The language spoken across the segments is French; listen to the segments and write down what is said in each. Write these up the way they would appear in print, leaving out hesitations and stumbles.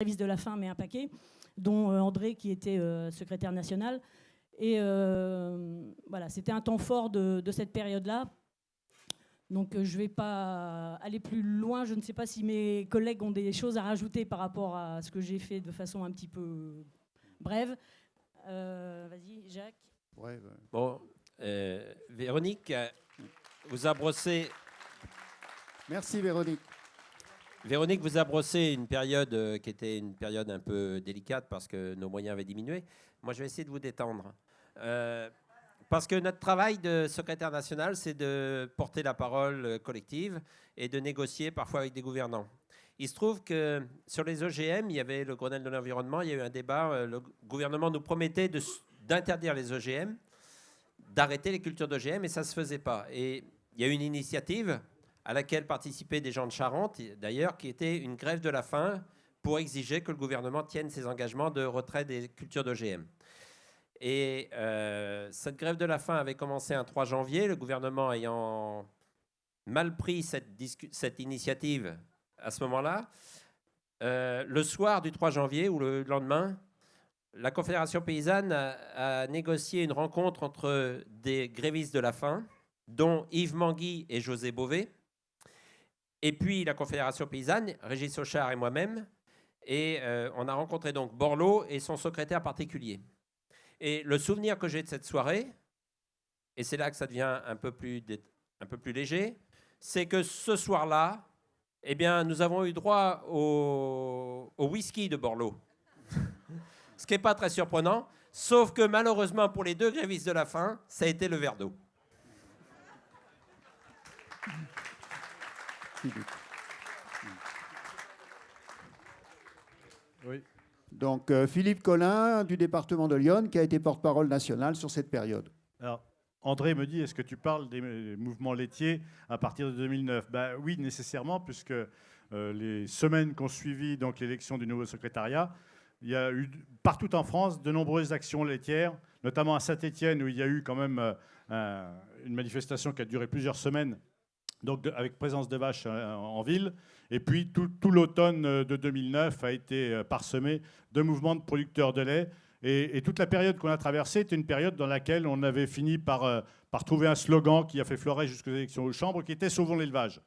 grévistes de la faim, mais un paquet, dont André qui était secrétaire national. Et voilà, c'était un temps fort de cette période-là. Donc je ne vais pas aller plus loin. Je ne sais pas si mes collègues ont des choses à rajouter par rapport à ce que j'ai fait de façon un petit peu brève. Vas-y, Jacques. Ouais. Bon, Véronique vous a brossé... Merci Véronique. Véronique vous a brossé une période qui était une période un peu délicate parce que nos moyens avaient diminué. Moi, je vais essayer de vous détendre. Parce que notre travail de secrétaire national, c'est de porter la parole collective et de négocier parfois avec des gouvernants. Il se trouve que sur les OGM, il y avait le Grenelle de l'environnement, il y a eu un débat. Le gouvernement nous promettait d'interdire les OGM, d'arrêter les cultures d'OGM, et ça ne se faisait pas. Et il y a eu une initiative à laquelle participaient des gens de Charente, d'ailleurs, qui était une grève de la faim pour exiger que le gouvernement tienne ses engagements de retrait des cultures d'OGM. Et cette grève de la faim avait commencé un 3 janvier, le gouvernement ayant mal pris cette initiative à ce moment-là. Le soir du 3 janvier, ou le lendemain, la Confédération paysanne a négocié une rencontre entre des grévistes de la faim, dont Yves Manguy et José Bové, et puis la Confédération paysanne, Régis Auchard et moi-même, et on a rencontré donc Borloo et son secrétaire particulier. Et le souvenir que j'ai de cette soirée, et c'est là que ça devient un peu plus léger, c'est que ce soir-là, eh bien, nous avons eu droit au whisky de Borloo. Ce qui n'est pas très surprenant, sauf que malheureusement pour les deux grévistes de la faim, ça a été le verre d'eau. Oui. Donc Philippe Collin du département de l'Yonne qui a été porte-parole national sur cette période. Alors, André me dit, est-ce que tu parles des mouvements laitiers à partir de 2009 ? Oui, nécessairement, puisque les semaines qu'ont suivi donc l'élection du nouveau secrétariat, il y a eu partout en France de nombreuses actions laitières, notamment à Saint-Étienne où il y a eu quand même une manifestation qui a duré plusieurs semaines, donc avec présence de vaches en ville. Et puis tout l'automne de 2009 a été parsemé de mouvements de producteurs de lait. Et toute la période qu'on a traversée était une période dans laquelle on avait fini par trouver un slogan qui a fait florer jusqu'aux élections aux chambres, qui était « Sauvons l'élevage ».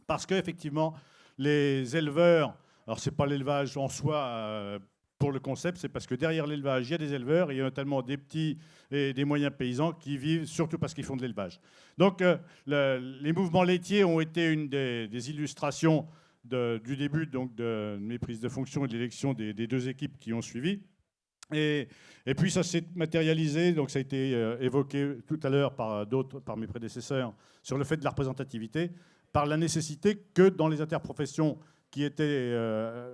Parce qu'effectivement, les éleveurs, alors ce n'est pas l'élevage en soi pour le concept, c'est parce que derrière l'élevage, il y a des éleveurs, et il y a notamment des petits et des moyens paysans qui vivent surtout parce qu'ils font de l'élevage. Donc les mouvements laitiers ont été une des illustrations du début donc, de mes prises de fonction et de l'élection des deux équipes qui ont suivi. Et puis ça s'est matérialisé, donc ça a été évoqué tout à l'heure par mes prédécesseurs sur le fait de la représentativité, par la nécessité que dans les interprofessions qui étaient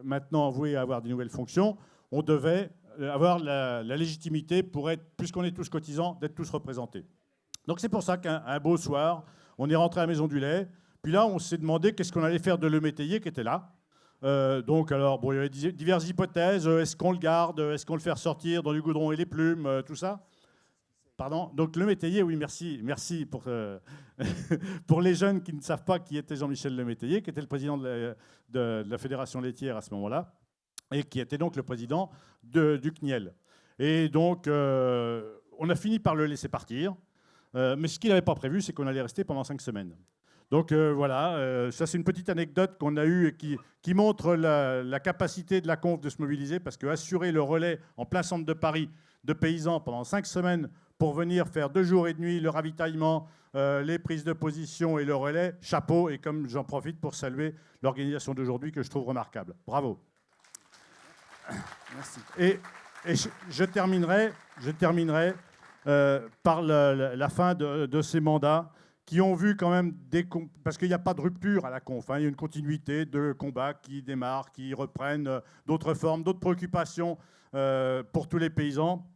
maintenant vouées à avoir des nouvelles fonctions, on devait avoir la légitimité pour être, puisqu'on est tous cotisants, d'être tous représentés. Donc c'est pour ça qu'un beau soir, on est rentré à la Maison du Lait, puis là on s'est demandé qu'est-ce qu'on allait faire de Le Métayer qui était là. Donc alors, bon, il y avait diverses hypothèses. Est-ce qu'on le garde? Est-ce qu'on le fait ressortir dans du goudron et les plumes? Tout ça. Pardon. Donc Le Métayer, oui, merci pour, pour les jeunes qui ne savent pas qui était Jean-Michel Le Métayer, qui était le président de la Fédération laitière à ce moment-là, et qui était donc le président du CNIEL. Et donc, on a fini par le laisser partir. Mais ce qu'il n'avait pas prévu, c'est qu'on allait rester pendant 5 semaines. Donc voilà, ça c'est une petite anecdote qu'on a eue et qui montre la capacité de la conf de se mobiliser, parce qu'assurer le relais en plein centre de Paris de paysans pendant 5 semaines pour venir faire 2 jours et nuit le ravitaillement, les prises de position et le relais, chapeau, et comme j'en profite pour saluer l'organisation d'aujourd'hui que je trouve remarquable. Bravo. Merci. Et je terminerai par la fin de ces mandats qui ont vu quand même parce qu'il n'y a pas de rupture à la conf, hein, il y a une continuité de combats qui démarrent, qui reprennent d'autres formes, d'autres préoccupations pour tous les paysans.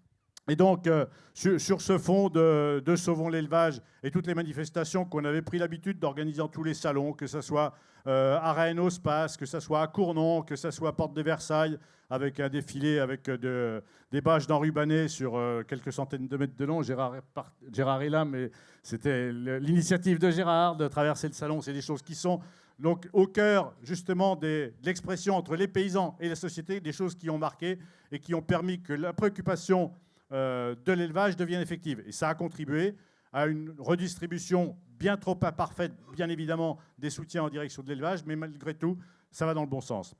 Et donc, sur ce fond de Sauvons l'élevage et toutes les manifestations qu'on avait pris l'habitude d'organiser dans tous les salons, que ce soit à Rennes au Space, que ce soit à Cournon, que ce soit à Porte de Versailles, avec un défilé avec des bâches d'enrubannées sur quelques centaines de mètres de long. Gérard est là, mais c'était l'initiative de Gérard de traverser le salon. C'est des choses qui sont donc au cœur justement de l'expression entre les paysans et la société, des choses qui ont marqué et qui ont permis que la préoccupation de l'élevage devienne effective. Et ça a contribué à une redistribution bien trop imparfaite, bien évidemment, des soutiens en direction de l'élevage, mais malgré tout, ça va dans le bon sens.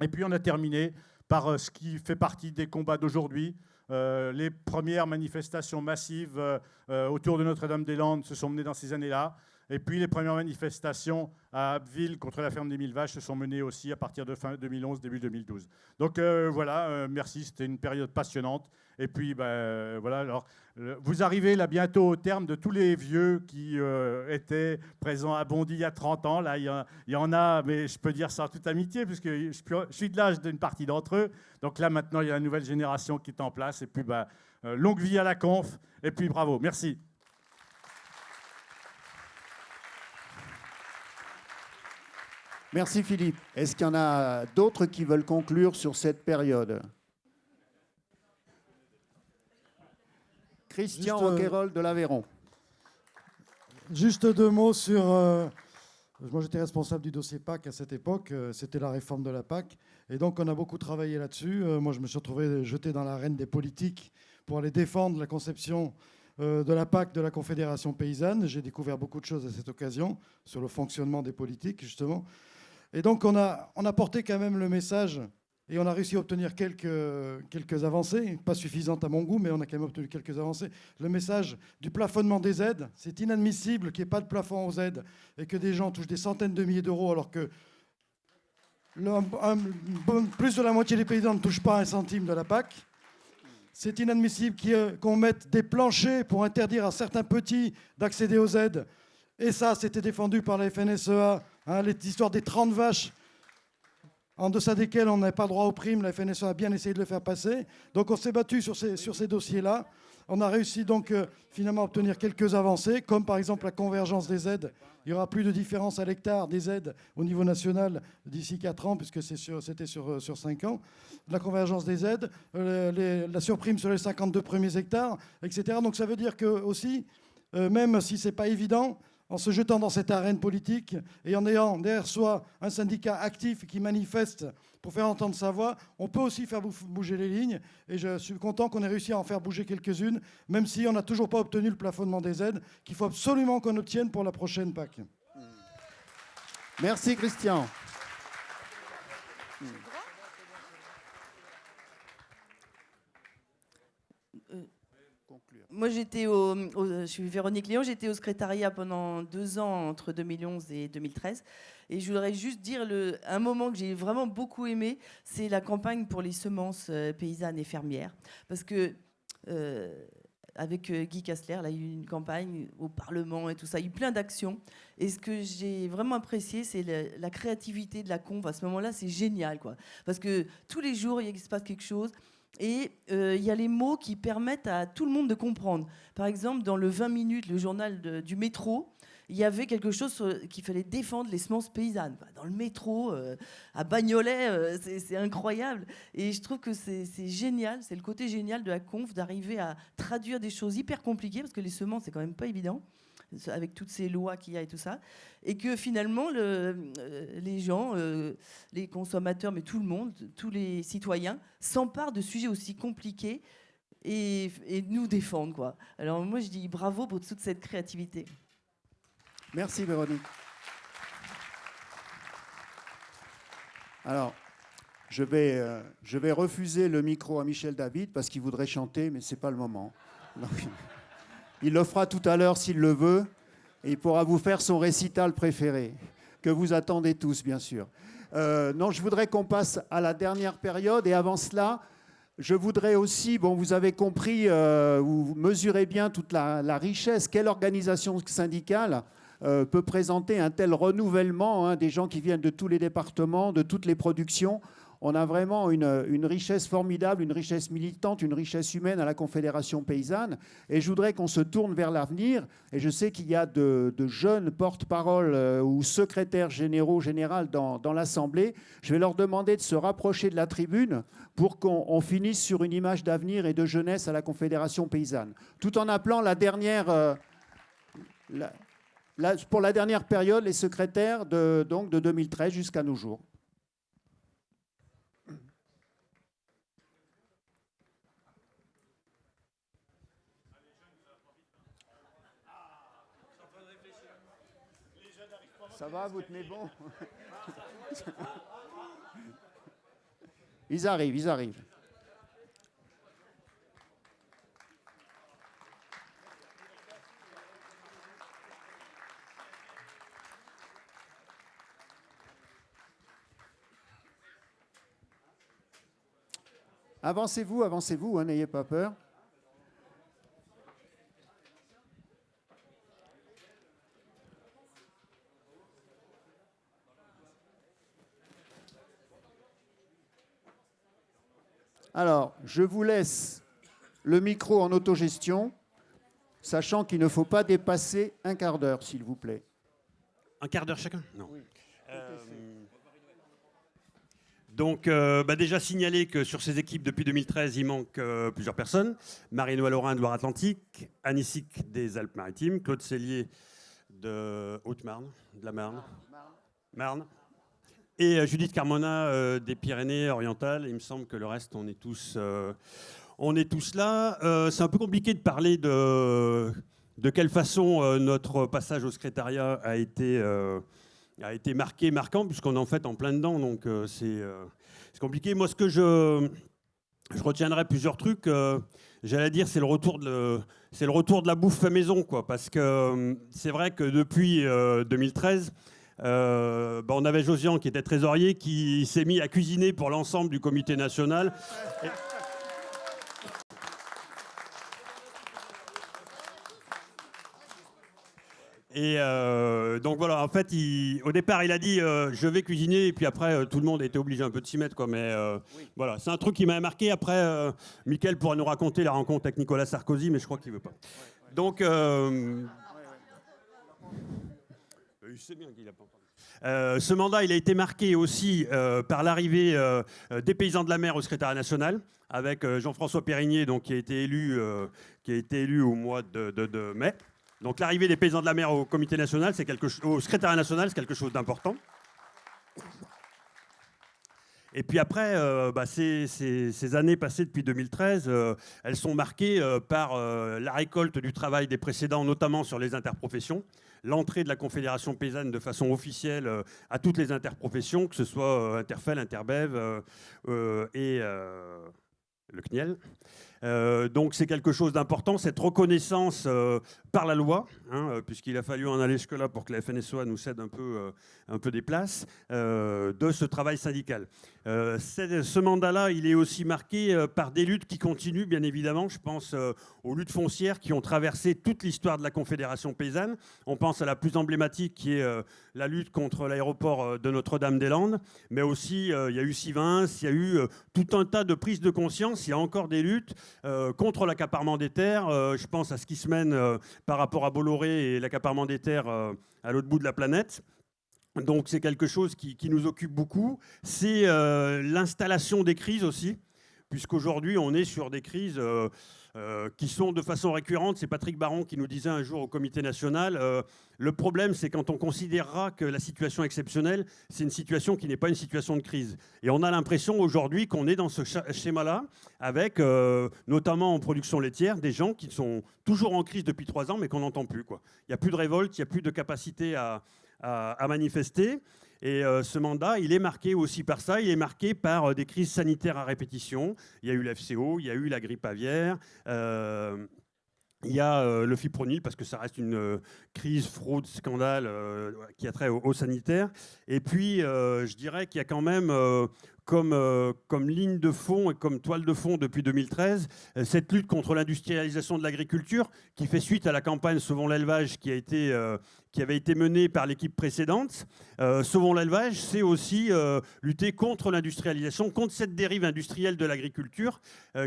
Et puis on a terminé par ce qui fait partie des combats d'aujourd'hui. Les premières manifestations massives autour de Notre-Dame-des-Landes se sont menées dans ces années-là. Et puis les premières manifestations à Abbeville contre la ferme des 1000 vaches se sont menées aussi à partir de fin 2011, début 2012. Donc voilà, merci, c'était une période passionnante. Et puis voilà, alors vous arrivez là bientôt au terme de tous les vieux qui étaient présents à Bondy il y a 30 ans. Là, il y en a, mais je peux dire ça en toute amitié, puisque je suis de l'âge d'une partie d'entre eux. Donc là, maintenant, il y a la nouvelle génération qui est en place. Et puis, longue vie à la conf. Et puis, bravo. Merci. Merci Philippe. Est-ce qu'il y en a d'autres qui veulent conclure sur cette période? Christian Roquayrol de l'Aveyron. Juste 2 mots sur... moi, j'étais responsable du dossier PAC à cette époque. C'était la réforme de la PAC. Et donc, on a beaucoup travaillé là-dessus. Moi, je me suis retrouvé jeté dans l'arène des politiques pour aller défendre la conception de la PAC de la Confédération paysanne. J'ai découvert beaucoup de choses à cette occasion sur le fonctionnement des politiques, justement. Et donc, on a porté quand même le message et on a réussi à obtenir quelques avancées, pas suffisantes à mon goût, mais on a quand même obtenu quelques avancées. Le message du plafonnement des aides, c'est inadmissible qu'il n'y ait pas de plafond aux aides et que des gens touchent des centaines de milliers d'euros alors que plus de la moitié des paysans ne touchent pas un centime de la PAC. C'est inadmissible qu'on mette des planchers pour interdire à certains petits d'accéder aux aides. Et ça, c'était défendu par la FNSEA, l'histoire des 30 vaches en deçà desquelles on n'a pas droit aux primes. La FNSEA a bien essayé de le faire passer. Donc on s'est battu sur ces dossiers-là. On a réussi donc finalement à obtenir quelques avancées, comme par exemple la convergence des aides. Il n'y aura plus de différence à l'hectare des aides au niveau national d'ici 4 ans, puisque c'était sur 5 ans. La convergence des aides, la surprime sur les 52 premiers hectares, etc. Donc ça veut dire que aussi, même si ce n'est pas évident, en se jetant dans cette arène politique et en ayant derrière soi un syndicat actif qui manifeste pour faire entendre sa voix, on peut aussi faire bouger les lignes. Et je suis content qu'on ait réussi à en faire bouger quelques-unes, même si on n'a toujours pas obtenu le plafonnement des aides, qu'il faut absolument qu'on obtienne pour la prochaine PAC. Merci Christian. Moi, je suis Véronique Léon, j'étais au secrétariat pendant 2 ans, entre 2011 et 2013. Et je voudrais juste dire un moment que j'ai vraiment beaucoup aimé, c'est la campagne pour les semences paysannes et fermières. Parce que, avec Guy Kastler, là, il y a eu une campagne au Parlement et tout ça, il y a eu plein d'actions. Et ce que j'ai vraiment apprécié, c'est la créativité de la conf. À ce moment-là, c'est génial, quoi. Parce que tous les jours, il se passe quelque chose. Et il y a les mots qui permettent à tout le monde de comprendre. Par exemple, dans le 20 minutes, le journal du métro, il y avait quelque chose qu'il fallait défendre les semences paysannes. Dans le métro, à Bagnolet, c'est incroyable. Et je trouve que c'est génial, c'est le côté génial de la conf d'arriver à traduire des choses hyper compliquées, parce que les semences, c'est quand même pas évident, avec toutes ces lois qu'il y a et tout ça, et que finalement, les gens, les consommateurs, mais tout le monde, tous les citoyens, s'emparent de sujets aussi compliqués et nous défendent, quoi. Alors moi, je dis bravo pour toute cette créativité. Merci Véronique. Alors, je vais refuser le micro à Michel David parce qu'il voudrait chanter, mais ce n'est pas le moment. Donc, il le fera tout à l'heure s'il le veut, et il pourra vous faire son récital préféré, que vous attendez tous, bien sûr. Non, je voudrais qu'on passe à la dernière période, et avant cela, je voudrais aussi, bon, vous avez compris, vous mesurez bien toute la richesse, quelle organisation syndicale peut présenter un tel renouvellement, des gens qui viennent de tous les départements, de toutes les productions. On a vraiment une richesse formidable, une richesse militante, une richesse humaine à la Confédération paysanne. Et je voudrais qu'on se tourne vers l'avenir. Et je sais qu'il y a de jeunes porte-parole ou secrétaires généraux, générales dans l'Assemblée. Je vais leur demander de se rapprocher de la tribune pour qu'on finisse sur une image d'avenir et de jeunesse à la Confédération paysanne. Tout en appelant la dernière... pour la dernière période, les secrétaires de 2013 jusqu'à nos jours. Ça va, vous tenez bon? Ils arrivent, ils arrivent. Avancez-vous, avancez-vous, hein, n'ayez pas peur. Alors, je vous laisse le micro en autogestion, sachant qu'il ne faut pas dépasser un quart d'heure, s'il vous plaît. Un quart d'heure chacun? Non. Oui. Donc, déjà signaler que sur ces équipes, depuis 2013, il manque plusieurs personnes. Marie-Noël Lorrain de Loire-Atlantique, Annie Sic des Alpes-Maritimes, Claude Cellier de Haute-Marne, de la Marne. Et Judith Carmona des Pyrénées-Orientales. Il me semble que le reste, on est tous là. C'est un peu compliqué de parler de quelle façon notre passage au secrétariat a été marquant, puisqu'on est en fait en plein dedans. Donc c'est compliqué. Moi, ce que je retiendrai plusieurs trucs. J'allais dire, c'est le retour de la bouffe fait maison, quoi. Parce que c'est vrai que depuis 2013... on avait Josian qui était trésorier, qui s'est mis à cuisiner pour l'ensemble du comité national. Et donc voilà, en fait, au départ, il a dit je vais cuisiner, et puis après, tout le monde était obligé un peu de s'y mettre, quoi. Mais oui. Voilà, c'est un truc qui m'a marqué. Après, Mickaël pourra nous raconter la rencontre avec Nicolas Sarkozy, mais je crois qu'il veut pas. Donc, il sait bien qu'il n'a pas entendu. Ce mandat, il a été marqué aussi par l'arrivée des paysans de la mer au secrétariat national, avec Jean-François Périgné, donc, qui a été élu au mois de mai. Donc l'arrivée des paysans de la mer au comité national, au secrétariat national, c'est quelque chose d'important. Et puis après, ces années passées depuis 2013, elles sont marquées par la récolte du travail des précédents, notamment sur les interprofessions, l'entrée de la Confédération paysanne de façon officielle à toutes les interprofessions, que ce soit Interfel, Interbev et le CNIEL. Donc c'est quelque chose d'important, cette reconnaissance par la loi, puisqu'il a fallu en aller jusque-là pour que la FNSEA nous cède un peu des places, de ce travail syndical. Ce mandat-là, il est aussi marqué par des luttes qui continuent, bien évidemment. Je pense aux luttes foncières qui ont traversé toute l'histoire de la Confédération paysanne. On pense à la plus emblématique qui est la lutte contre l'aéroport de Notre-Dame-des-Landes, mais aussi il y a eu Sivins, il y a eu tout un tas de prises de conscience, il y a encore des luttes contre l'accaparement des terres. Je pense à ce qui se mène par rapport à Bolloré et l'accaparement des terres à l'autre bout de la planète. Donc c'est quelque chose qui nous occupe beaucoup. C'est l'installation des crises aussi, puisqu'aujourd'hui on est sur des crises qui sont de façon récurrente. C'est Patrick Baron qui nous disait un jour au comité national, le problème c'est quand on considérera que la situation exceptionnelle, c'est une situation qui n'est pas une situation de crise. Et on a l'impression aujourd'hui qu'on est dans ce schéma-là, avec notamment en production laitière, des gens qui sont toujours en crise depuis 3 ans, mais qu'on n'entend plus, quoi. Il n'y a plus de révolte, il n'y a plus de capacité à manifester. Et ce mandat, il est marqué aussi par ça. Il est marqué par des crises sanitaires à répétition. Il y a eu l'FCO, il y a eu la grippe aviaire, il y a le fipronil, parce que ça reste une crise, fraude, scandale qui a trait au sanitaire. Et puis, je dirais qu'il y a quand même, comme ligne de fond et comme toile de fond depuis 2013, cette lutte contre l'industrialisation de l'agriculture qui fait suite à la campagne Sauvons l'élevage qui avait été menée par l'équipe précédente. Sauvons l'élevage, c'est aussi lutter contre l'industrialisation, contre cette dérive industrielle de l'agriculture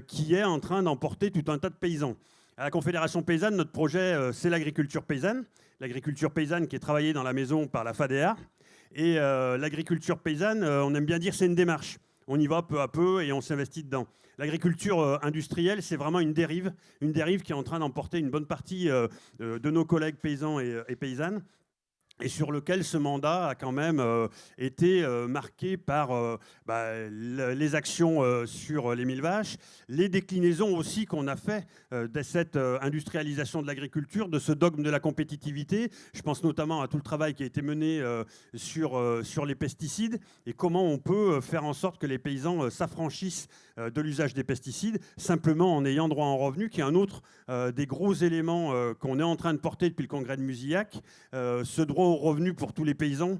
qui est en train d'emporter tout un tas de paysans. À la Confédération paysanne, notre projet, c'est l'agriculture paysanne. L'agriculture paysanne qui est travaillée dans la maison par la FADEA. Et l'agriculture paysanne, on aime bien dire, c'est une démarche. On y va peu à peu et on s'investit dedans. L'agriculture industrielle, c'est vraiment une dérive qui est en train d'emporter une bonne partie de nos collègues paysans et paysannes. et sur lequel ce mandat a quand même été marqué par les actions sur les 1000 vaches, les déclinaisons aussi qu'on a fait de cette industrialisation de l'agriculture, de ce dogme de la compétitivité. Je pense notamment à tout le travail qui a été mené sur les pesticides et comment on peut faire en sorte que les paysans s'affranchissent de l'usage des pesticides, simplement en ayant droit en revenu, qui est un autre des gros éléments qu'on est en train de porter depuis le congrès de Musillac, ce droit au revenu pour tous les paysans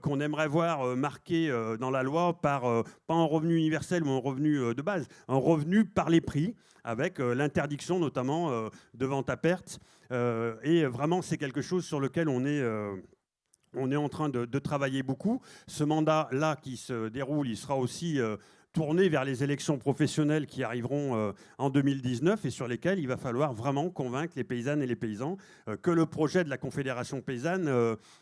qu'on aimerait voir marqué dans la loi par pas un revenu universel ou un revenu de base, un revenu par les prix, avec l'interdiction notamment de vente à perte. Et vraiment, c'est quelque chose sur lequel on est en train de travailler beaucoup. Ce mandat-là qui se déroule, il sera aussi tourné vers les élections professionnelles qui arriveront en 2019 et sur lesquelles il va falloir vraiment convaincre les paysannes et les paysans que le projet de la Confédération paysanne,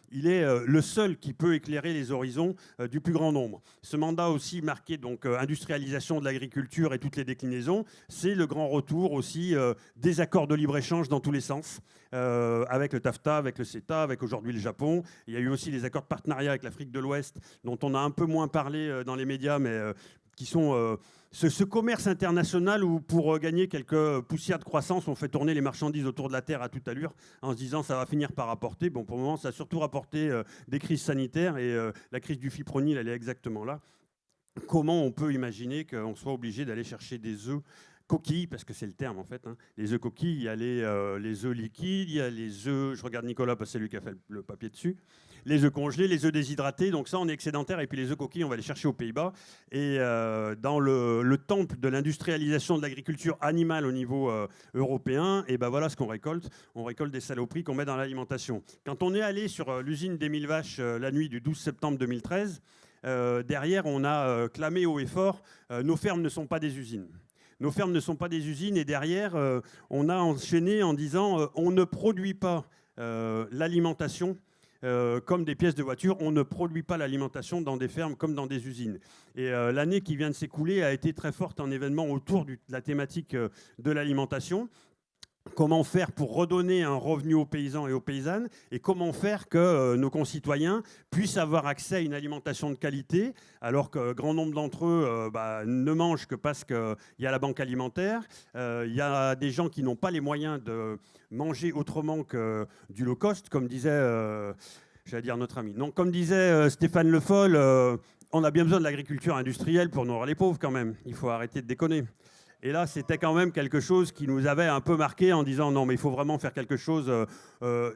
il est le seul qui peut éclairer les horizons du plus grand nombre. Ce mandat aussi marqué donc industrialisation de l'agriculture et toutes les déclinaisons, c'est le grand retour aussi des accords de libre-échange dans tous les sens, avec le TAFTA, avec le CETA, avec aujourd'hui le Japon. Il y a eu aussi les accords de partenariat avec l'Afrique de l'Ouest, dont on a un peu moins parlé dans les médias, mais qui sont ce commerce international où, pour gagner quelques poussières de croissance, on fait tourner les marchandises autour de la Terre à toute allure en se disant ça va finir par rapporter. Bon, pour le moment, ça a surtout rapporté des crises sanitaires et la crise du fipronil, elle est exactement là. Comment on peut imaginer qu'on soit obligé d'aller chercher des œufs coquilles, parce que c'est le terme en fait, hein. Les œufs coquilles, il y a les œufs liquides, il y a les œufs, je regarde Nicolas parce que c'est lui qui a fait le papier dessus, les œufs congelés, les œufs déshydratés, donc ça on est excédentaire, et puis les œufs coquilles on va les chercher aux Pays-Bas. Et dans le temple de l'industrialisation de l'agriculture animale au niveau européen, et ben voilà ce qu'on récolte. On récolte des saloperies qu'on met dans l'alimentation. Quand on est allé sur l'usine des 1000 vaches la nuit du 12 septembre 2013, derrière on a clamé haut et fort, nos fermes ne sont pas des usines. Nos fermes ne sont pas des usines, et derrière, on a enchaîné en disant on ne produit pas l'alimentation comme des pièces de voiture, on ne produit pas l'alimentation dans des fermes comme dans des usines. Et l'année qui vient de s'écouler a été très forte en événements autour de la thématique de l'alimentation. Comment faire pour redonner un revenu aux paysans et aux paysannes, et comment faire que nos concitoyens puissent avoir accès à une alimentation de qualité, alors que grand nombre d'entre eux ne mangent que parce qu'il y a la banque alimentaire. Il y a des gens qui n'ont pas les moyens de manger autrement que du low cost, comme disait, j'allais dire notre ami. Non, comme disait Stéphane Le Foll, on a bien besoin de l'agriculture industrielle pour nourrir les pauvres quand même. Il faut arrêter de déconner. Et là, c'était quand même quelque chose qui nous avait un peu marqué en disant non, mais il faut vraiment faire quelque chose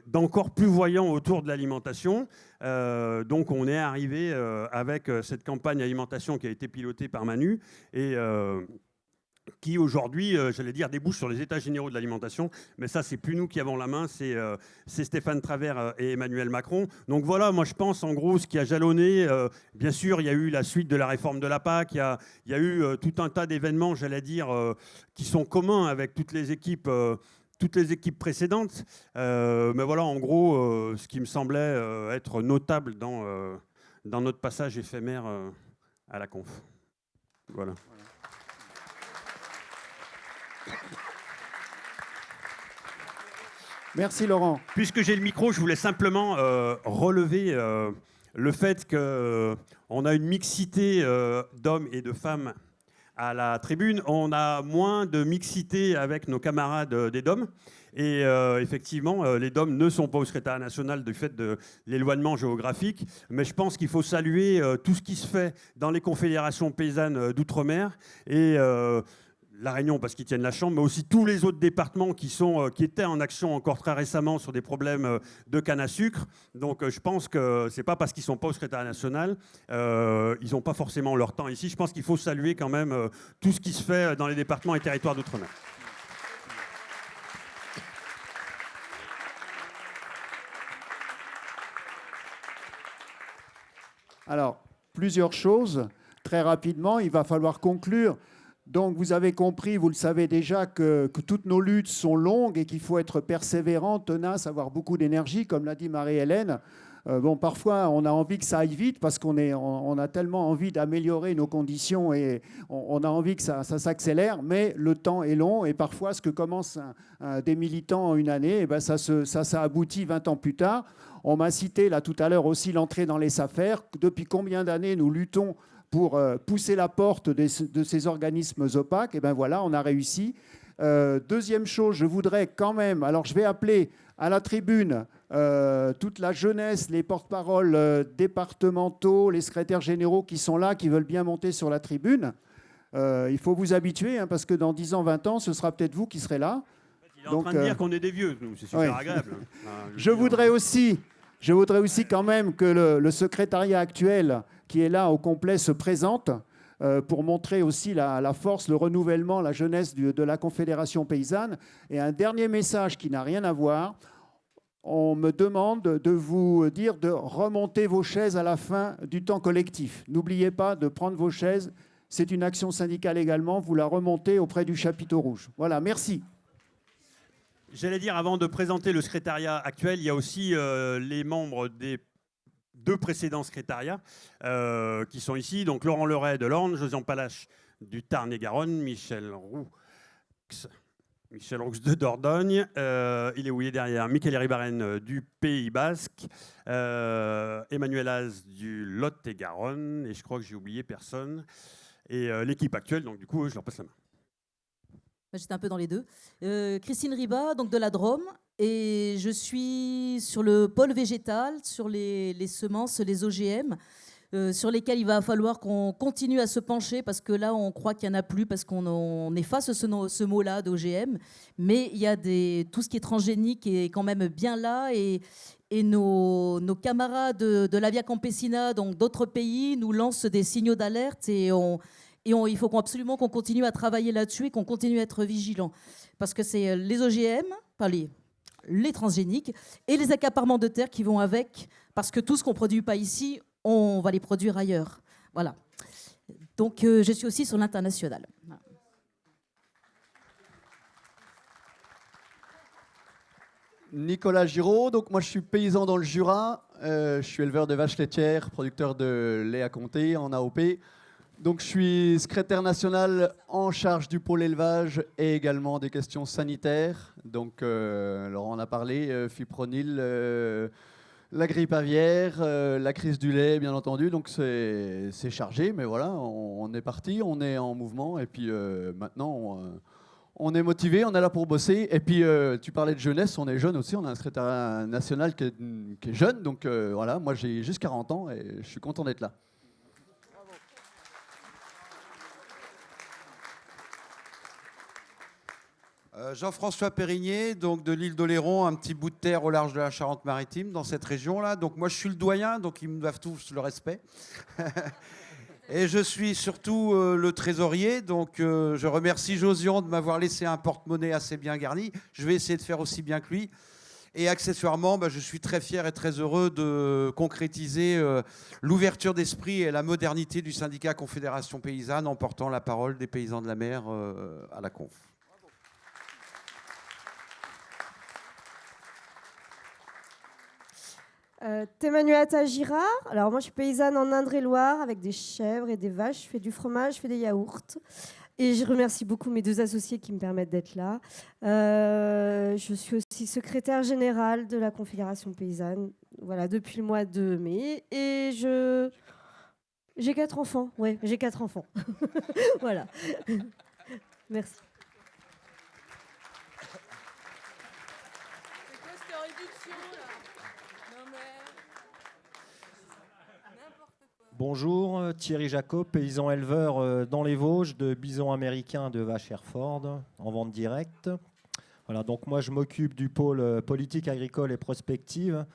d'encore plus voyant autour de l'alimentation. Donc, on est arrivé avec cette campagne alimentation qui a été pilotée par Manu et qui aujourd'hui, j'allais dire, débouche sur les états généraux de l'alimentation. Mais ça, c'est plus nous qui avons la main, c'est Stéphane Travert et Emmanuel Macron. Donc voilà, moi je pense en gros ce qui a jalonné. Bien sûr, il y a eu la suite de la réforme de la PAC, il y a eu tout un tas d'événements, j'allais dire, qui sont communs avec toutes les équipes précédentes. Mais voilà, en gros, ce qui me semblait être notable dans notre passage éphémère à la conf. Voilà. Merci Laurent. Puisque j'ai le micro, je voulais simplement relever le fait qu'on a une mixité d'hommes et de femmes à la tribune. On a moins de mixité avec nos camarades des DOM. Et effectivement, les DOM ne sont pas au secrétariat national du fait de l'éloignement géographique. Mais je pense qu'il faut saluer tout ce qui se fait dans les confédérations paysannes d'outre-mer. Et La Réunion parce qu'ils tiennent la chambre, mais aussi tous les autres départements qui étaient en action encore très récemment sur des problèmes de canne à sucre. Donc je pense que c'est pas parce qu'ils sont pas au secrétariat national, ils n'ont pas forcément leur temps ici. Je pense qu'il faut saluer quand même tout ce qui se fait dans les départements et territoires d'outre-mer. Alors, plusieurs choses. Très rapidement, il va falloir conclure. Donc, vous avez compris, vous le savez déjà, que toutes nos luttes sont longues et qu'il faut être persévérant, tenace, avoir beaucoup d'énergie, comme l'a dit Marie-Hélène. Bon, parfois, on a envie que ça aille vite parce on a tellement envie d'améliorer nos conditions et on a envie que ça s'accélère, mais le temps est long et parfois, ce que commencent des militants en une année, eh ben, ça aboutit 20 ans plus tard. On m'a cité là tout à l'heure aussi l'entrée dans les SAFER. Depuis combien d'années nous luttons pour pousser la porte de ces organismes opaques? Et bien voilà, on a réussi. Deuxième chose, je voudrais quand même, alors je vais appeler à la tribune toute la jeunesse, les porte-paroles départementaux, les secrétaires généraux qui sont là, qui veulent bien monter sur la tribune. Il faut vous habituer, hein, parce que dans 10 ans, 20 ans, ce sera peut-être vous qui serez là. Il est en train de dire qu'on est des vieux, nous. C'est super agréable. Je voudrais aussi quand même que le secrétariat actuel qui est là au complet se présente pour montrer aussi la force, le renouvellement, la jeunesse de la Confédération paysanne. Et un dernier message qui n'a rien à voir. On me demande de vous dire de remonter vos chaises à la fin du temps collectif. N'oubliez pas de prendre vos chaises. C'est une action syndicale également. Vous la remontez auprès du chapiteau rouge. Voilà, merci. J'allais dire, avant de présenter le secrétariat actuel, il y a aussi les membres des 2 précédents secrétariats qui sont ici. Donc Laurent Leray de l'Orne, Josiane Palache du Tarn-et-Garonne, Michel Roux de Dordogne, il est où? Il est derrière. Michael Ribaren du Pays Basque, Emmanuel Az du Lot-et-Garonne, et je crois que j'ai oublié personne. Et l'équipe actuelle, donc du coup, je leur passe la main. J'étais un peu dans les deux. Christine Riba, donc de la Drôme, et je suis sur le pôle végétal, sur les semences, les OGM, sur lesquels il va falloir qu'on continue à se pencher parce que là, on croit qu'il n'y en a plus parce qu'on est face à ce mot-là d'OGM. Mais il y a tout ce qui est transgénique est quand même bien là et nos camarades de la Via Campesina, donc d'autres pays, nous lancent des signaux d'alerte et il faut absolument qu'on continue à travailler là-dessus et qu'on continue à être vigilant. Parce que c'est les OGM, enfin les transgéniques et les accaparements de terre qui vont avec, parce que tout ce qu'on ne produit pas ici, on va les produire ailleurs. Voilà. Donc, je suis aussi sur l'international. Nicolas Giraud, donc moi je suis paysan dans le Jura, je suis éleveur de vaches laitières, producteur de lait à comté en AOP. Donc je suis secrétaire national en charge du pôle élevage et également des questions sanitaires. Donc Laurent en a parlé, fipronil, la grippe aviaire, la crise du lait bien entendu. Donc c'est chargé, mais voilà, on est parti, on est en mouvement et puis maintenant on est motivé, on est là pour bosser. Et puis tu parlais de jeunesse, on est jeune aussi, on a un secrétaire national qui est jeune. Donc voilà, moi j'ai juste 40 ans et je suis content d'être là. Jean-François Périgné, donc de l'île d'Oléron, un petit bout de terre au large de la Charente-Maritime, dans cette région-là. Donc moi, je suis le doyen, donc ils me doivent tous le respect. Et je suis surtout le trésorier, donc je remercie Josian de m'avoir laissé un porte-monnaie assez bien garni. Je vais essayer de faire aussi bien que lui. Et accessoirement, je suis très fier et très heureux de concrétiser l'ouverture d'esprit et la modernité du syndicat Confédération Paysanne en portant la parole des paysans de la mer à la conf. Témanuata Girard. Alors moi je suis paysanne en Indre-et-Loire avec des chèvres et des vaches. Je fais du fromage, je fais des yaourts. Et je remercie beaucoup mes 2 associés qui me permettent d'être là. Je suis aussi secrétaire générale de la Confédération paysanne, voilà, depuis le mois de mai. Et j'ai 4 enfants. Ouais, j'ai 4 enfants. Voilà. Merci. Bonjour, Thierry Jacob, paysan éleveur dans les Vosges de bisons américains de vaches Hereford en vente directe. Voilà, donc moi je m'occupe du pôle politique agricole et prospective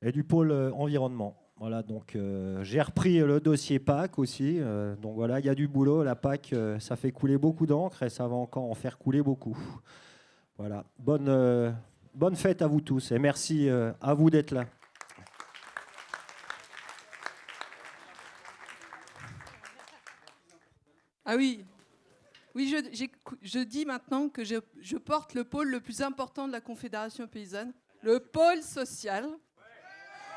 et du pôle environnement. Voilà, donc j'ai repris le dossier PAC aussi. Donc voilà, il y a du boulot. La PAC, ça fait couler beaucoup d'encre et ça va encore en faire couler beaucoup. Voilà, bonne fête à vous tous et merci à vous d'être là. Ah oui, je dis maintenant que je porte le pôle le plus important de la Confédération paysanne, le pôle social.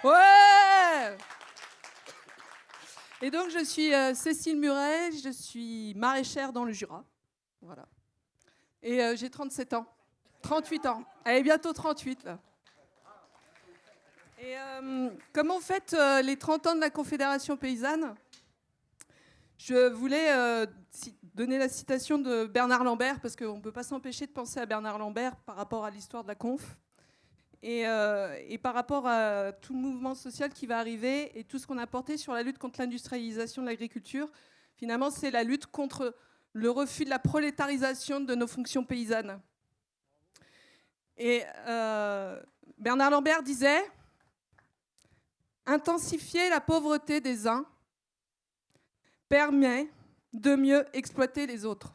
Ouais. Et donc, je suis Cécile Muret, je suis maraîchère dans le Jura. Voilà. Et j'ai 37 ans. 38 ans. Elle est bientôt 38, là. Et comme on fête les 30 ans de la Confédération paysanne, je voulais donner la citation de Bernard Lambert, parce qu'on ne peut pas s'empêcher de penser à Bernard Lambert par rapport à l'histoire de la conf. Et par rapport à tout le mouvement social qui va arriver et tout ce qu'on a porté sur la lutte contre l'industrialisation de l'agriculture, finalement, c'est la lutte contre le refus de la prolétarisation de nos fonctions paysannes. Et Bernard Lambert disait « Intensifier la pauvreté des uns permet de mieux exploiter les autres. »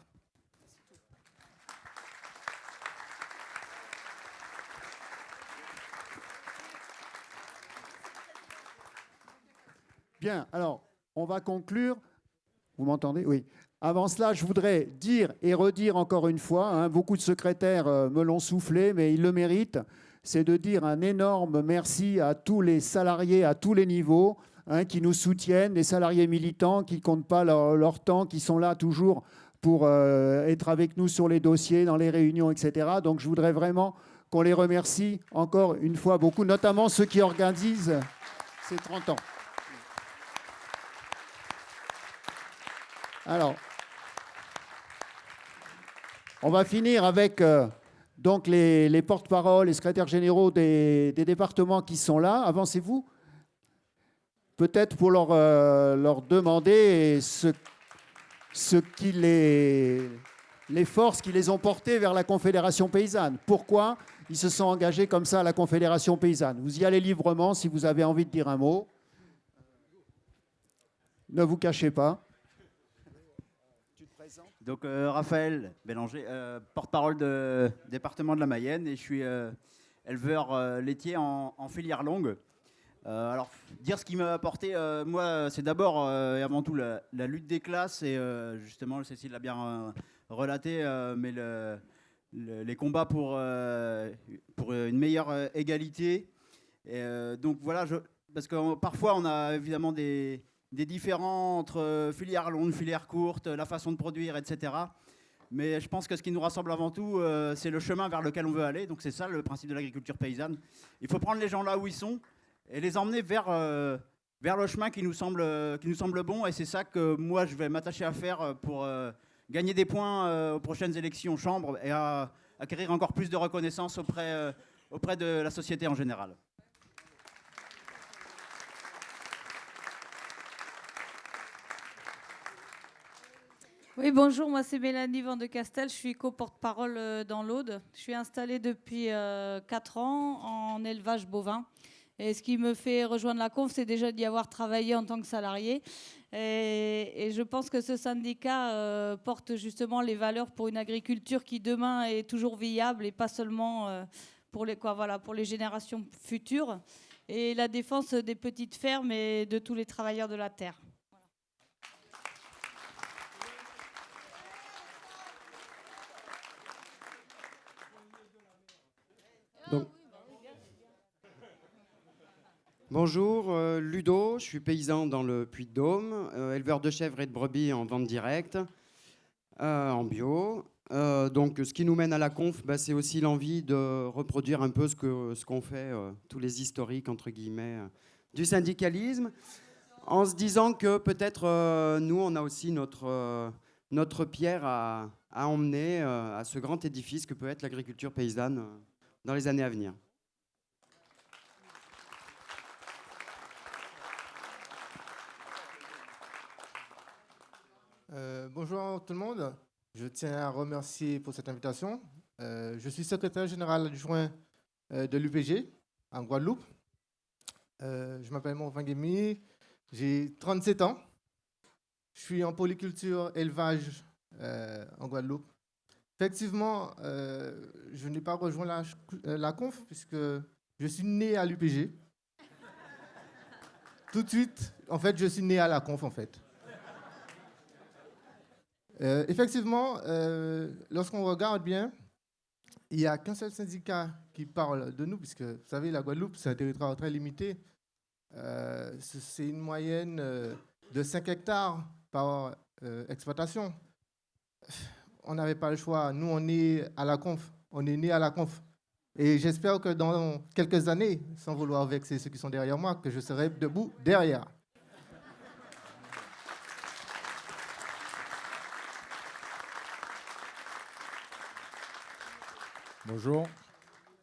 Bien, alors, on va conclure. Vous m'entendez? Oui. Avant cela, je voudrais dire et redire encore une fois, hein, beaucoup de secrétaires me l'ont soufflé, mais ils le méritent, c'est de dire un énorme merci à tous les salariés à tous les niveaux, hein, qui nous soutiennent, les salariés militants qui ne comptent pas leur temps, qui sont là toujours pour être avec nous sur les dossiers, dans les réunions, etc. Donc je voudrais vraiment qu'on les remercie encore une fois beaucoup, notamment ceux qui organisent ces 30 ans. Alors, on va finir avec donc les porte-paroles, les secrétaires généraux des départements qui sont là. Avancez-vous. Peut-être pour leur demander ce qui les forces qui les ont portés vers la Confédération paysanne. Pourquoi ils se sont engagés comme ça à la Confédération paysanne. Vous y allez librement si vous avez envie de dire un mot. Ne vous cachez pas. Donc Raphaël Bélanger, porte-parole du département de la Mayenne, et je suis éleveur laitier en filière longue. Alors, dire ce qui m'a apporté, moi, c'est d'abord et avant tout la lutte des classes, et justement, Cécile l'a bien relaté, mais les combats pour une meilleure égalité. Et, donc voilà, parce que parfois on a évidemment des différends entre filières longues, filières courtes, la façon de produire, etc. Mais je pense que ce qui nous rassemble avant tout, c'est le chemin vers lequel on veut aller. Donc c'est ça le principe de l'agriculture paysanne. Il faut prendre les gens là où ils sont et les emmener vers le chemin qui nous semble bon. Et c'est ça que moi, je vais m'attacher à faire pour gagner des points aux prochaines élections chambres et à acquérir encore plus de reconnaissance auprès de la société en général. Oui, bonjour, moi c'est Mélanie Van de Castel, je suis co-porte-parole dans l'Aude. Je suis installée depuis 4 ans en élevage bovin. Et ce qui me fait rejoindre la conf, c'est déjà d'y avoir travaillé en tant que salarié. Et je pense que ce syndicat porte justement les valeurs pour une agriculture qui demain est toujours viable et pas seulement pour les générations futures. Et la défense des petites fermes et de tous les travailleurs de la terre. Donc, bonjour, Ludo, je suis paysan dans le Puy-de-Dôme, éleveur de chèvres et de brebis en vente directe, en bio. Donc ce qui nous mène à la conf, c'est aussi l'envie de reproduire un peu ce qu'ont fait tous les historiques, entre guillemets, du syndicalisme, en se disant que peut-être nous, on a aussi notre pierre à emmener à ce grand édifice que peut être l'agriculture paysanne dans les années à venir. Bonjour tout le monde, je tiens à remercier pour cette invitation. Je suis secrétaire général adjoint de l'UPG en Guadeloupe. Je m'appelle Morvan Guémy, j'ai 37 ans. Je suis en polyculture élevage en Guadeloupe. Effectivement, je n'ai pas rejoint la conf puisque je suis né à l'UPG. Tout de suite, en fait, je suis né à la conf, en fait. Effectivement, lorsqu'on regarde bien, il n'y a qu'un seul syndicat qui parle de nous, puisque, vous savez, la Guadeloupe, c'est un territoire très limité. C'est une moyenne de 5 hectares par exploitation. On n'avait pas le choix. Nous, on est à la conf. On est né à la conf. Et j'espère que dans quelques années, sans vouloir vexer ceux qui sont derrière moi, que je serai debout derrière. Bonjour,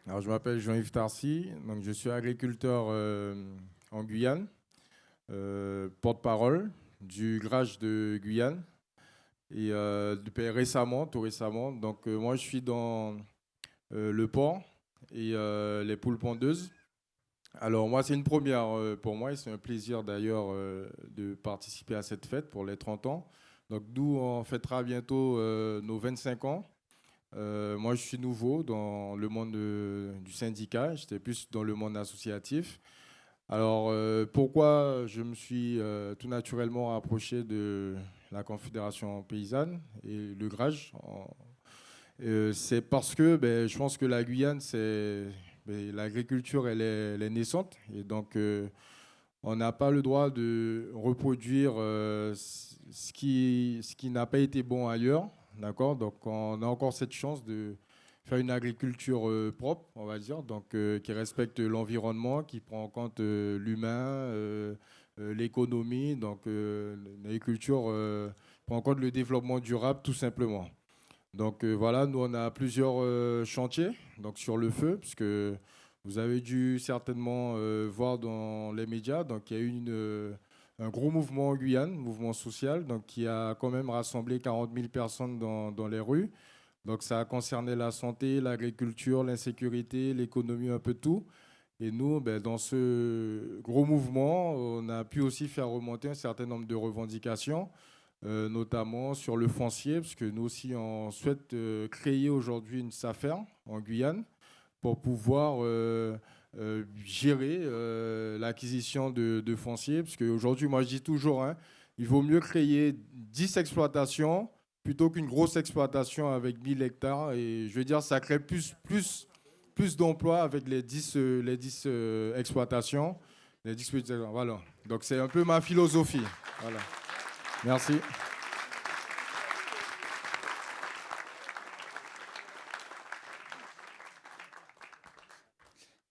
alors je m'appelle Jean-Yves Tarcy, donc je suis agriculteur en Guyane, porte-parole du GRAGE de Guyane, et depuis récemment, tout récemment, donc moi je suis dans le port et les poules pondeuses. Alors moi c'est une première pour moi et c'est un plaisir d'ailleurs de participer à cette fête pour les 30 ans. Donc nous on fêtera bientôt nos 25 ans. Moi, je suis nouveau dans le monde du syndicat. J'étais plus dans le monde associatif. Alors, pourquoi je me suis tout naturellement rapproché de la Confédération paysanne et le GRAGE c'est parce que je pense que la Guyane, l'agriculture, elle est naissante. Et donc, on n'a pas le droit de reproduire ce qui n'a pas été bon ailleurs. D'accord, donc on a encore cette chance de faire une agriculture propre, on va dire, donc qui respecte l'environnement, qui prend en compte l'humain, l'économie. Donc l'agriculture prend en compte le développement durable, tout simplement. Donc voilà, nous on a plusieurs chantiers, donc sur le feu, puisque vous avez dû certainement voir dans les médias, donc il y a eu un gros mouvement en Guyane, mouvement social, donc qui a quand même rassemblé 40 000 personnes dans les rues. Donc ça a concerné la santé, l'agriculture, l'insécurité, l'économie, un peu tout. Et nous, dans ce gros mouvement, on a pu aussi faire remonter un certain nombre de revendications, notamment sur le foncier, parce que nous aussi, on souhaite créer aujourd'hui une SAFER en Guyane pour pouvoir gérer l'acquisition de foncier, parce qu'aujourd'hui, moi je dis toujours, il vaut mieux créer 10 exploitations plutôt qu'une grosse exploitation avec 1000 hectares. Et je veux dire, ça crée plus d'emplois avec les 10 exploitations. Les 10 voilà. Donc c'est un peu ma philosophie. Voilà. Merci.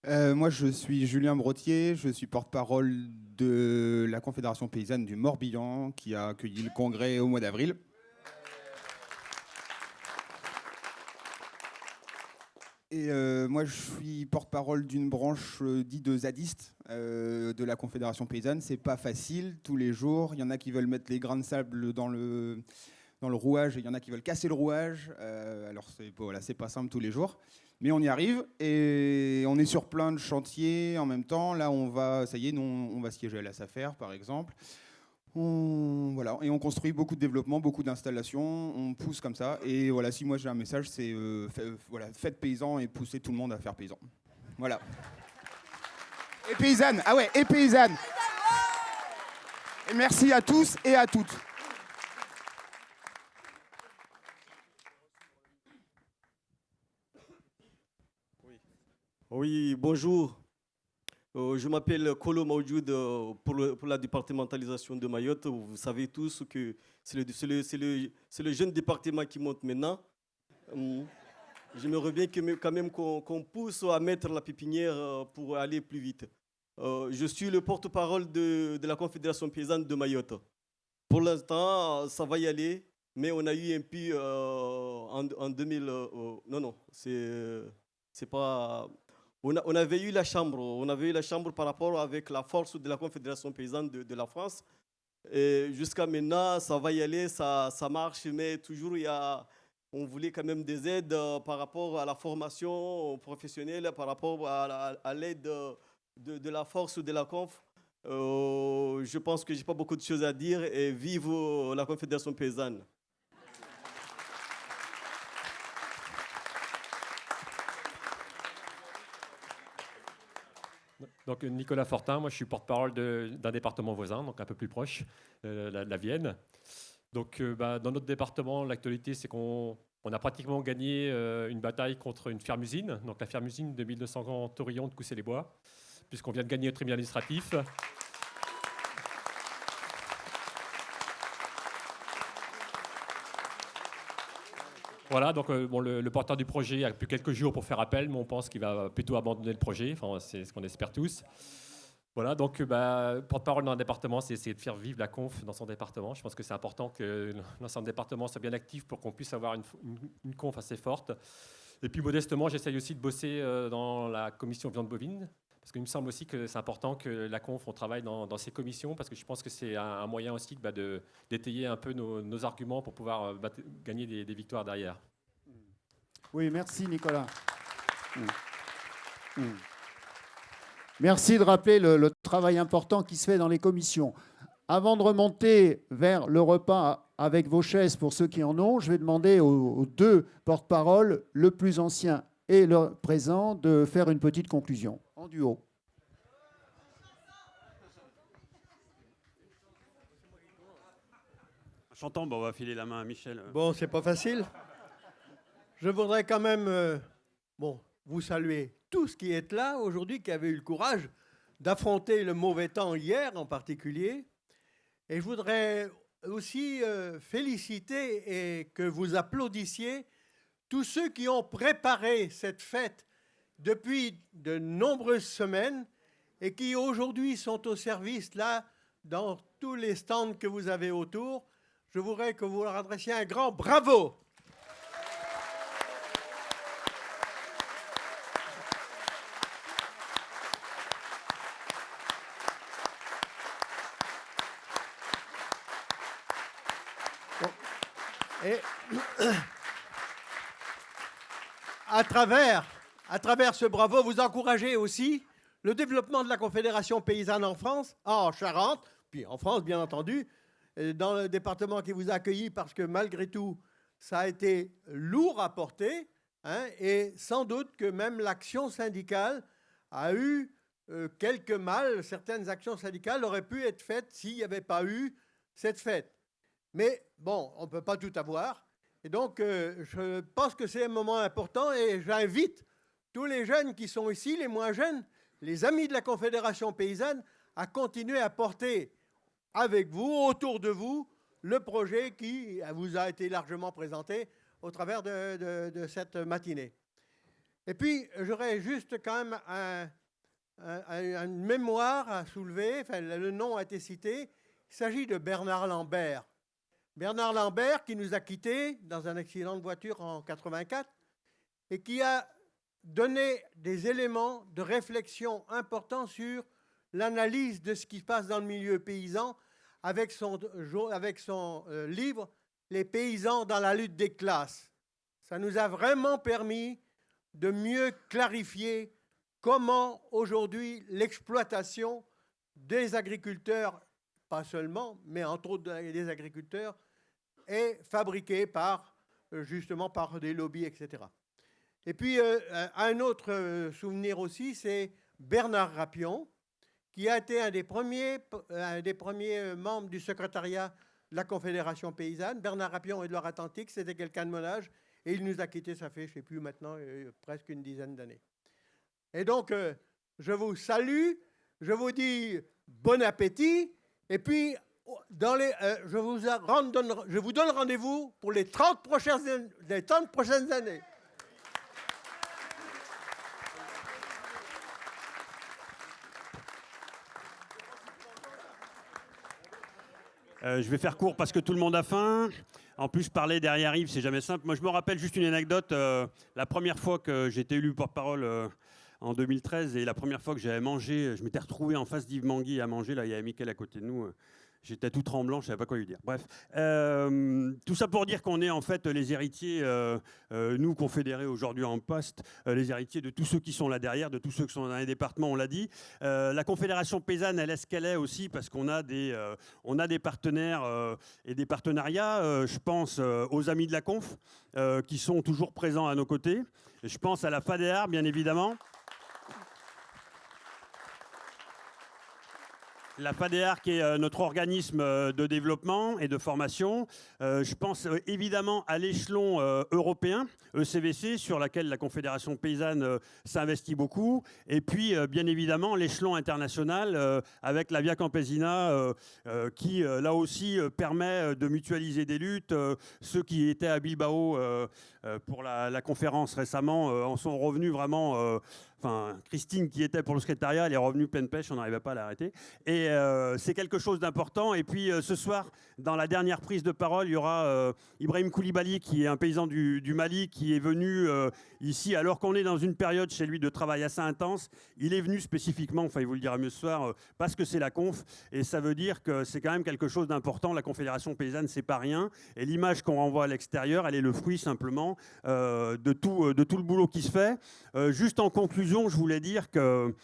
Moi, je suis Julien Brottier, je suis porte-parole de la Confédération paysanne du Morbihan qui a accueilli le congrès au mois d'avril. Et moi, je suis porte-parle d'une branche dite de zadistes de la Confédération paysanne. C'est pas facile tous les jours. Il y en a qui veulent mettre les grains de sable dans le rouage et il y en a qui veulent casser le rouage. Alors, c'est pas simple tous les jours. Mais on y arrive et on est sur plein de chantiers en même temps. Là, on va siéger à la SAFER, par exemple. Voilà, et on construit beaucoup de développement, beaucoup d'installations. On pousse comme ça. Et voilà, si moi j'ai un message, c'est faites paysan et poussez tout le monde à faire paysan. Voilà. Et paysanne, ah ouais, et paysanne. Et merci à tous et à toutes. Oui, bonjour. Je m'appelle Kolo Maudjoud pour la départementalisation de Mayotte. Vous savez tous que c'est le jeune département qui monte maintenant. J'aimerais bien quand même qu'on pousse à mettre la pépinière pour aller plus vite. Je suis le porte-parole de la Confédération paysanne de Mayotte. Pour l'instant, ça va y aller, mais on a eu un puits en 2000. Non, c'est pas... On avait eu la chambre par rapport avec la force de la Confédération paysanne de la France. Et jusqu'à maintenant, ça va y aller, ça marche, mais toujours on voulait quand même des aides par rapport à la formation professionnelle, par rapport à l'aide de la force de la Conf. Je pense que je n'ai pas beaucoup de choses à dire et vive la Confédération paysanne. Donc Nicolas Fortin, moi je suis porte-parole d'un département voisin, donc un peu plus proche, la Vienne. Donc dans notre département, l'actualité c'est qu'on a pratiquement gagné une bataille contre une ferme-usine, donc la ferme-usine de 1900 Torillon de Coussay-les-Bois, puisqu'on vient de gagner au tribunal administratif. Voilà, donc bon, le porteur du projet a plus quelques jours pour faire appel, mais on pense qu'il va plutôt abandonner le projet, enfin, c'est ce qu'on espère tous. Voilà, donc porte-parole dans un département, c'est essayer de faire vivre la conf dans son département. Je pense que c'est important que l'ensemble du département soit bien actif pour qu'on puisse avoir une conf assez forte. Et puis modestement, j'essaye aussi de bosser dans la commission viande bovine, parce qu'il me semble aussi que c'est important que la conf, on travaille dans ces commissions, parce que je pense que c'est un moyen aussi d'étayer un peu nos arguments pour pouvoir gagner des victoires derrière. Oui, merci Nicolas. Merci de rappeler le travail important qui se fait dans les commissions. Avant de remonter vers le repas avec vos chaises pour ceux qui en ont, je vais demander aux deux porte-paroles, le plus ancien et le présent, de faire une petite conclusion en duo. Chantant, bon, on va filer la main à Michel. Bon, c'est pas facile. Je voudrais quand même vous saluer tous qui êtes là aujourd'hui, qui avez eu le courage d'affronter le mauvais temps hier en particulier. Et je voudrais aussi féliciter et que vous applaudissiez tous ceux qui ont préparé cette fête depuis de nombreuses semaines et qui aujourd'hui sont au service là dans tous les stands que vous avez autour. Je voudrais que vous leur adressiez un grand bravo. Et à travers ce bravo, vous encouragez aussi le développement de la Confédération paysanne en France, en Charente, puis en France bien entendu, dans le département qui vous a accueilli, parce que malgré tout, ça a été lourd à porter, hein, et sans doute que même l'action syndicale a eu quelques mal. Certaines actions syndicales auraient pu être faites s'il n'y avait pas eu cette fête. Mais bon, on ne peut pas tout avoir. Et donc, je pense que c'est un moment important et j'invite tous les jeunes qui sont ici, les moins jeunes, les amis de la Confédération paysanne, à continuer à porter avec vous, autour de vous, le projet qui vous a été largement présenté au travers de cette matinée. Et puis, j'aurais juste quand même une mémoire à soulever. Enfin, le nom a été cité. Il s'agit de Bernard Lambert. Bernard Lambert qui nous a quittés dans un accident de voiture en 84 et qui a donné des éléments de réflexion importants sur l'analyse de ce qui se passe dans le milieu paysan avec son livre « Les paysans dans la lutte des classes ». Ça nous a vraiment permis de mieux clarifier comment aujourd'hui l'exploitation des agriculteurs, pas seulement, mais entre autres des agriculteurs, est fabriquée justement par des lobbies, etc. Et puis, un autre souvenir aussi, c'est Bernard Rapion, qui a été un des premiers membres du secrétariat de la Confédération paysanne. Bernard Rapion est de Loire-Atlantique, c'était quelqu'un de mon âge, et il nous a quittés, ça fait, je ne sais plus maintenant, presque une dizaine d'années. Et donc, je vous salue, je vous dis bon appétit, et puis, je vous donne rendez-vous pour les 30 prochaines années. Je vais faire court parce que tout le monde a faim. En plus, parler derrière Yves, c'est jamais simple. Moi, je me rappelle juste une anecdote. La première fois que j'ai été élu porte-parole en 2013 et la première fois que j'avais mangé, je m'étais retrouvé en face d'Yves Manguy à manger. Là, il y avait Mickaël à côté de nous. J'étais tout tremblant, je ne savais pas quoi lui dire. Bref, tout ça pour dire qu'on est en fait les héritiers, nous confédérés aujourd'hui en poste, les héritiers de tous ceux qui sont là derrière, de tous ceux qui sont dans les départements, on l'a dit. La Confédération paysanne, elle est ce qu'elle est aussi parce qu'on a des partenaires et des partenariats. Je pense aux amis de la Conf qui sont toujours présents à nos côtés. Je pense à la FADEAR, bien évidemment. La FADEAR, qui est notre organisme de développement et de formation. Je pense évidemment à l'échelon européen, ECVC, sur laquelle la Confédération paysanne s'investit beaucoup. Et puis, bien évidemment, l'échelon international avec la Via Campesina, qui, là aussi, permet de mutualiser des luttes. Ceux qui étaient à Bilbao pour la conférence récemment en sont revenus vraiment... Enfin, Christine, qui était pour le secrétariat, elle est revenue pleine pêche, on n'arrivait pas à l'arrêter. Et c'est quelque chose d'important. Et puis ce soir, dans la dernière prise de parole, il y aura Ibrahim Koulibaly, qui est un paysan du Mali, qui est venu ici, alors qu'on est dans une période chez lui de travail assez intense. Il est venu spécifiquement, enfin il vous le dira mieux ce soir, parce que c'est la conf. Et ça veut dire que c'est quand même quelque chose d'important. La Confédération paysanne, c'est pas rien. Et l'image qu'on renvoie à l'extérieur, elle est le fruit simplement de tout le boulot qui se fait. Juste en conclusion, je voulais dire que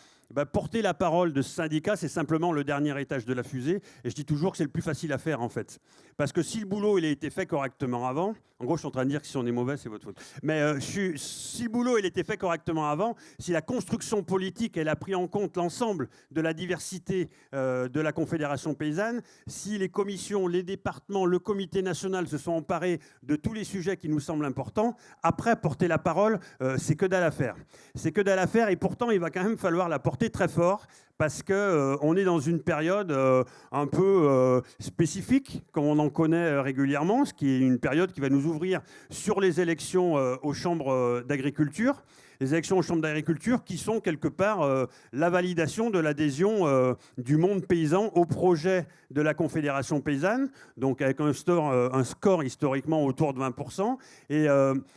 porter la parole de ce syndicat, c'est simplement le dernier étage de la fusée. Et je dis toujours que c'est le plus facile à faire, en fait. Parce que si le boulot il a été fait correctement avant, en gros, je suis en train de dire que si on est mauvais, c'est votre faute. Mais si le boulot il a été fait correctement avant, si la construction politique elle a pris en compte l'ensemble de la diversité de la Confédération paysanne, si les commissions, les départements, le comité national se sont emparés de tous les sujets qui nous semblent importants, après, porter la parole, c'est que dalle à faire. C'est que dalle à faire, et pourtant, il va quand même falloir la porter très fort, parce qu'on est dans une période un peu spécifique, comme on en connaît régulièrement, ce qui est une période qui va nous ouvrir sur les élections aux chambres d'agriculture. Les élections aux chambres d'agriculture qui sont quelque part la validation de l'adhésion du monde paysan au projet de la Confédération paysanne, donc avec un score historiquement autour de 20%. Et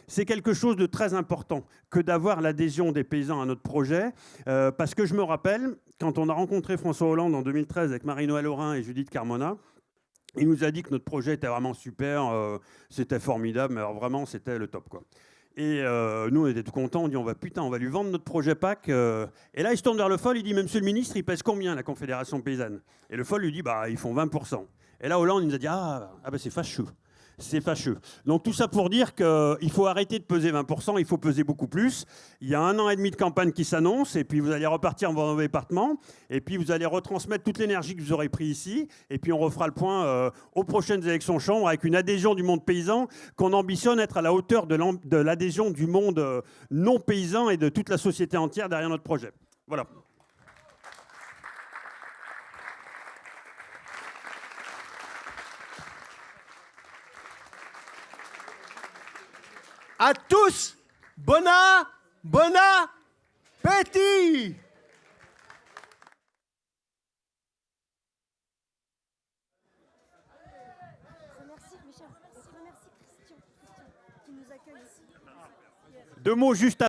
c'est quelque chose de très important que d'avoir l'adhésion des paysans à notre projet, parce que je me rappelle, quand on a rencontré François Hollande en 2013 avec Marie-Noëlle Aurin et Judith Carmona, il nous a dit que notre projet était vraiment super, c'était formidable, mais alors vraiment c'était le top, quoi. Et nous, on était tout contents, on dit on va lui vendre notre projet PAC. Et là, il se tourne vers le FOL, il dit, monsieur le ministre, il pèse combien la Confédération paysanne? Et le FOL lui dit, ils font 20%. Et là, Hollande, il nous a dit, c'est fâcheux. C'est fâcheux. Donc tout ça pour dire qu'il faut arrêter de peser 20%, il faut peser beaucoup plus. Il y a 1 an et demi de campagne qui s'annonce, et puis vous allez repartir dans vos départements, et puis vous allez retransmettre toute l'énergie que vous aurez pris ici, et puis on refera le point aux prochaines élections chambres avec une adhésion du monde paysan qu'on ambitionne être à la hauteur de l'adhésion du monde non paysan et de toute la société entière derrière notre projet. Voilà. À tous, bon appétit. Deux mots juste